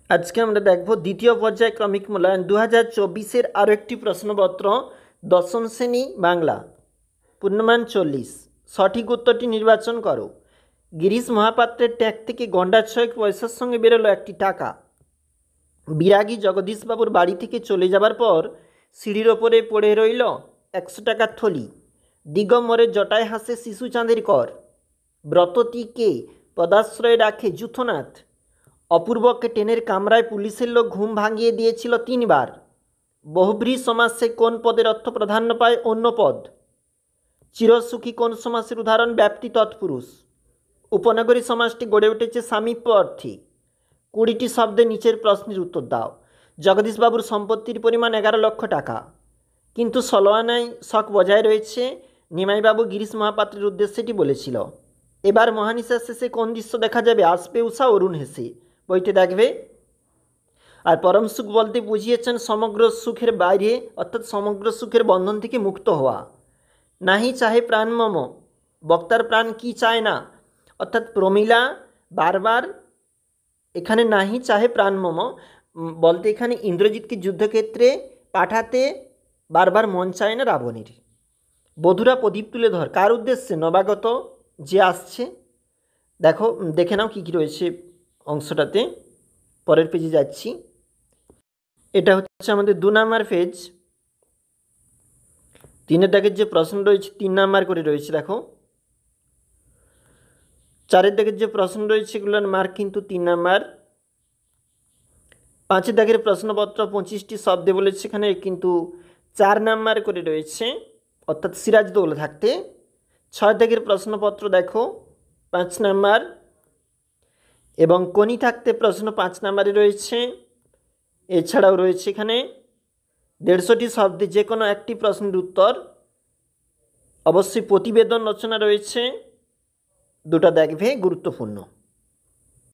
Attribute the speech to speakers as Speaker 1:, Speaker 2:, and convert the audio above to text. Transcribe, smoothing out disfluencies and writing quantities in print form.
Speaker 1: আজকে আমরা দেখব দ্বিতীয় পর্যায় ক্রমিক মূল্যায়ন 2024-এর আরও একটি প্রশ্নপত্র দশম শ্রেণী বাংলা পূর্ণমান 40। সঠিক উত্তরটি নির্বাচন করো। গিরিশ মহাপাত্রের ট্যাগ থেকে গন্ডার 6 পয়সার সঙ্গে বেরোলো একটি টাকা। বিরাগী জগদীশবাবুর বাড়ি থেকে চলে যাবার পর সিঁড়ির ওপরে পড়ে রইল 100 টাকার থলি। দিগম্বরের জটায় হাসে শিশু চাঁদের কর। ব্রতটিকে পদাশ্রয়ে রাখে যূথনাথ। অপূর্বকে ট্রেনের কামরায় পুলিশের লোক ঘুম ভাঙিয়ে দিয়েছিল 3 বার। বহুব্রী সমাসে কোন পদের অর্থ প্রাধান্য পায় অন্য পদ? চিরসুখী কোন সমাসের উদাহরণ? ব্যাপ্তি তৎপুরুষ। উপনগরী সমাসটি গড়ে উঠেছে সামীপ্য অর্থে। 20টি শব্দে নিচের প্রশ্নের উত্তর দাও। জগদীশবাবুর সম্পত্তির পরিমাণ 11 লক্ষ টাকা, কিন্তু 16 আনায় শখ বজায় রয়েছে। নিমাইবাবু গিরিশ মহাপাত্রের উদ্দেশ্যে এটি বলেছিল। এবার মহানিশার শেষে কোন দৃশ্য দেখা যাবে? আসবে উষা, অরুণ হেসে। বইটি দেখবে। আর পরম সুখ বলতে বুঝিয়েছেন সমগ্র সুখের বাইরে, অর্থাৎ সমগ্র সুখের বন্ধন থেকে মুক্ত হওয়া। নাহি চাহে প্রাণ মম, বক্তার প্রাণ কি চায় না, অর্থাৎ প্রমীলা বারবার এখানে নাহি চাহে প্রাণ মম বলতে এখানে ইন্দ্রজিৎকে যুদ্ধক্ষেত্রে পাঠাতে বারবার মন চায় না রাবণের। বধুরা প্রদীপ তুলে ধর কার উদ্দেশ্যে? নবাগত যে আসছে। দেখে নাও কী কী রয়েছে অংশটাতে। পরের পেজে যাচ্ছি। এটা হচ্ছে আমাদের 2 নাম্বার পেজ। 3-এর দাগের যে প্রশ্ন রয়েছে 3 নাম্বার করে রয়েছে। দেখো 4-এর দাগের যে প্রশ্ন রয়েছে এগুলোর মার্ক কিন্তু 3 নাম্বার। 5-এর দাগের প্রশ্নপত্র 25টি শব্দে বলেছে, এখানে কিন্তু 4 নাম্বার করে রয়েছে, অর্থাৎ সিরাজদৌলা থাকতে। 6 দাগের প্রশ্নপত্র দেখো 5 নাম্বার, এবং কোনি থাকতে প্রশ্ন 5 নাম্বারে রয়েছে। এছাড়াও রয়েছে এখানে 150টি শব্দে যে কোনো একটি প্রশ্নের উত্তর। অবশ্যই প্রতিবেদন রচনা রয়েছে, দুটো দেখবে গুরুত্বপূর্ণ।